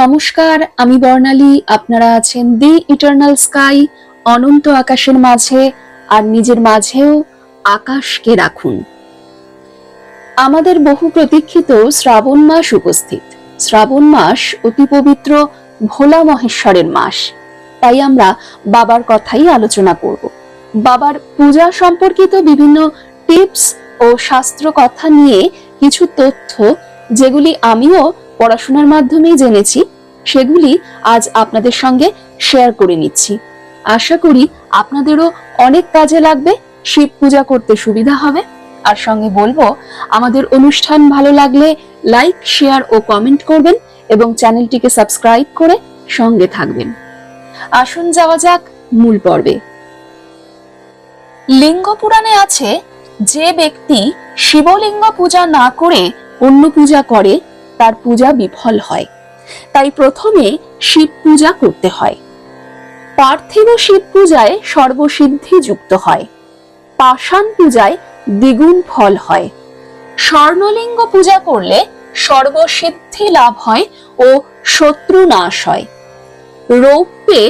নমস্কার, আমি বর্ণালী। আপনারা আছেন দি ইটার্নাল স্কাই, অনন্ত আকাশের মাঝে, আর নিজের মাঝেও আকাশকে রাখুন। আমাদের বহু প্রতীক্ষিত শ্রাবণ মাস উপস্থিত। শ্রাবণ মাস অতি পবিত্র ভোলা মহেশ্বরের মাস, তাই আমরা বাবার কথাই আলোচনা করব। বাবার পূজা সম্পর্কিত বিভিন্ন টিপস ও শাস্ত্র কথা নিয়ে কিছু তথ্য, যেগুলি আমিও পড়াশোনার মাধ্যমেই জেনেছি, সেগুলি আজ আপনাদের সঙ্গে শেয়ার করে নিচ্ছি। আশা করি আপনাদেরও অনেক কাজে লাগবে, শিব পূজা করতে সুবিধা হবে। আর সঙ্গে বলবো, আমাদের অনুষ্ঠান ভালো লাগলে লাইক, শেয়ার ও কমেন্ট করবেন এবং চ্যানেলটিকে সাবস্ক্রাইব করে সঙ্গে থাকবেন। আসুন যাওয়া যাক মূল পর্বে। লিঙ্গ পুরাণে আছে, যে ব্যক্তি শিবলিঙ্গ পূজা না করে অন্য পূজা করে তার পূজা বিফল হয়। তাই প্রথমে শিব পূজা করতে হয়। পার্থিব শিব পূজায় সর্বসিদ্ধি যুক্ত হয়। পাষাণ পূজায় দ্বিগুণ ফল হয়। স্বর্ণলিঙ্গ পূজা করলে সর্বসিদ্ধি লাভ হয় ও শত্রু নাশ হয়। রৌপ্যে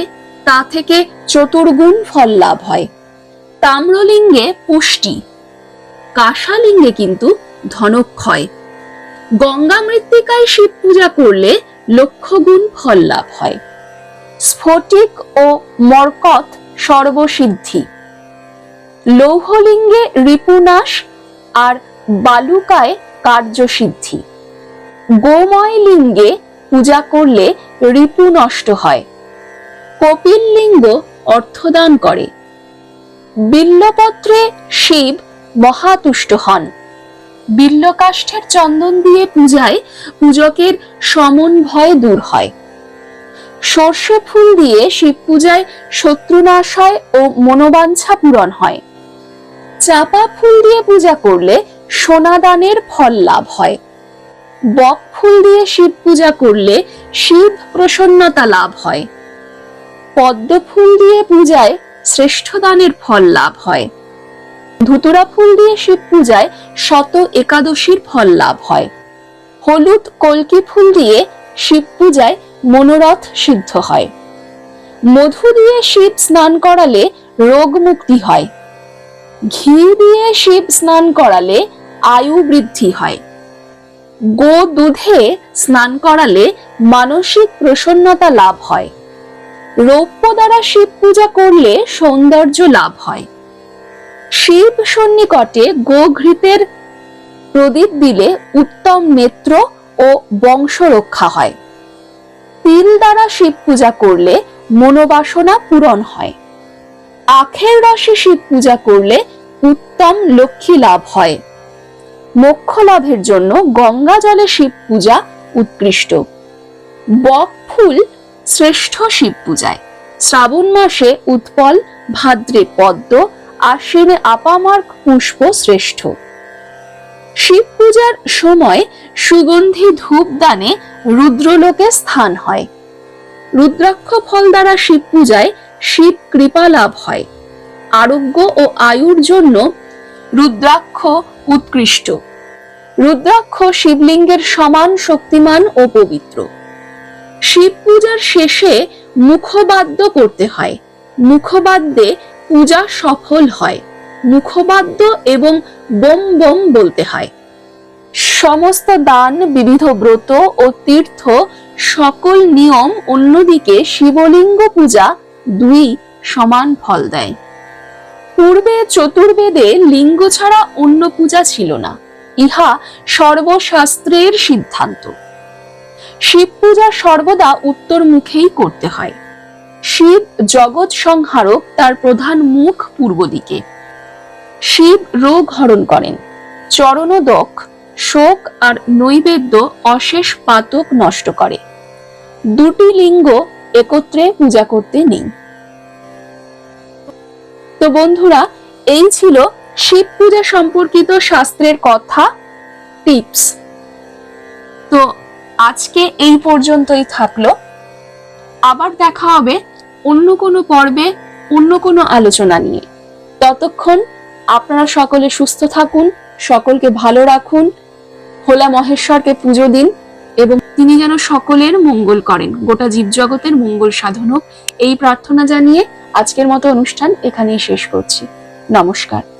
তা থেকে চতুর্গুণ ফল লাভ হয়। তাম্রলিঙ্গে পুষ্টি, কাঁসালিঙ্গে কিন্তু ধনক্ষয়। গঙ্গা মৃত্তিকায় শিব পূজা করলে লক্ষগুণ ফল লাভ হয়। স্ফটিক ও মরকত সর্বসিদ্ধি। লৌহলিঙ্গে রিপুনাশ আর বালুকায় কার্যসিদ্ধি। গোময় লিঙ্গে পূজা করলে রিপু নষ্ট হয়। কপিল লিঙ্গ অর্থদান করে। বিল্লপত্রে শিব মহাতুষ্ট হন। বিল্লকাষ্ঠের চন্দন দিয়ে পূজায় পূজকের সমন ভয় দূর হয়। সর্ষে ফুল দিয়ে শিব পূজায় শত্রুনাশ হয় ও মনোবাঞ্ছা পূরণ হয়। চাপা ফুল দিয়ে পূজা করলে সোনাদানের ফল লাভ হয়। বক ফুল দিয়ে শিব পূজা করলে শিব প্রসন্নতা লাভ হয়। পদ্ম ফুল দিয়ে পূজায় শ্রেষ্ঠ দানের ফল লাভ হয়। ধুতুরা ফুল দিয়ে শিব পূজায় শত একাদশীর ফল লাভ হয়। হলুদ কলকি ফুল দিয়ে শিব পূজায় মনোরথ সিদ্ধ হয়। মধু দিয়ে শিব স্নান করালে রোগ মুক্তি হয়। ঘি দিয়ে শিব স্নান করালে আয়ু বৃদ্ধি হয়। গো দুধে স্নান করালে মানসিক প্রসন্নতা লাভ হয়। রৌপ্য দ্বারা শিব পূজা করলে সৌন্দর্য লাভ হয়। শিব সন্নিকটে গোঘৃতের প্রদীপ দিলে উত্তম নেত্র ও বংশ রক্ষা হয়। তিল দ্বারা শিব পূজা করলে মনোবাসনা পূরণ হয়। আখের রসে শিব পূজা করলে উত্তম লক্ষ্মী লাভ হয়। মোক্ষ লাভের জন্য গঙ্গা জলে শিব পূজা উৎকৃষ্ট। বক ফুল শ্রেষ্ঠ শিব পূজায়। শ্রাবণ মাসে উৎপল, ভাদ্রে পদ্ম, আশ্বিনে আপামার্ক পুষ্প শ্রেষ্ঠ। শিব পূজার সময় সুগন্ধি ধূপ দানে রুদ্রলোকে স্থান হয়। রুদ্রাক্ষ ফল দ্বারা শিব পূজায় শিব কৃপা লাভ হয়। আরোগ্য ও আয়ুর জন্য রুদ্রাক্ষ উৎকৃষ্ট। রুদ্রাক্ষ শিবলিঙ্গের সমান শক্তিমান ও পবিত্র। শিব পূজার শেষে মুখবাদ্য করতে হয়। মুখবাদ্যে পূজা সফল হয়। মুখবাদ্য এবং বোম বোম বলতে হয়। সমস্ত দান, বিবিধ ব্রত ও তীর্থ সকল নিয়ম অন্যদিকে শিবলিঙ্গ পূজা দুই সমান ফল দেয়। পূর্বে চতুর্বেদে লিঙ্গ ছাড়া অন্য পূজা ছিল না, ইহা সর্বশাস্ত্রের সিদ্ধান্ত। শিব পূজা সর্বদা উত্তর মুখেই করতে হয়। শিব জগৎ সংহারক, তার প্রধান মুখ পূর্ব দিকে। শিব রোগ হরণ করেন। চরণোদক শোক আর নৈবেদ্য অশেষ পাতক নষ্ট করে। দুটি লিঙ্গ একত্রে পূজা করতে নেই। তো বন্ধুরা, এই ছিল শিব পূজা সম্পর্কিত শাস্ত্রের কথা, টিপস। তো আজকে এই পর্যন্তই থাকলো। আবার দেখা হবে অন্য কোনো পর্বে, অন্য কোনো আলোচনা নিয়ে। ততক্ষণ আপনারা সকলে সুস্থ থাকুন, সকলকে ভালো রাখুন, ভোলা মহেশ্বরকে পুজো দিন এবং তিনি যেন সকলের মঙ্গল করেন, গোটা জীবজগতের মঙ্গল সাধন হোক, এই প্রার্থনা জানিয়ে আজকের মতো অনুষ্ঠান এখানেই শেষ করছি। নমস্কার।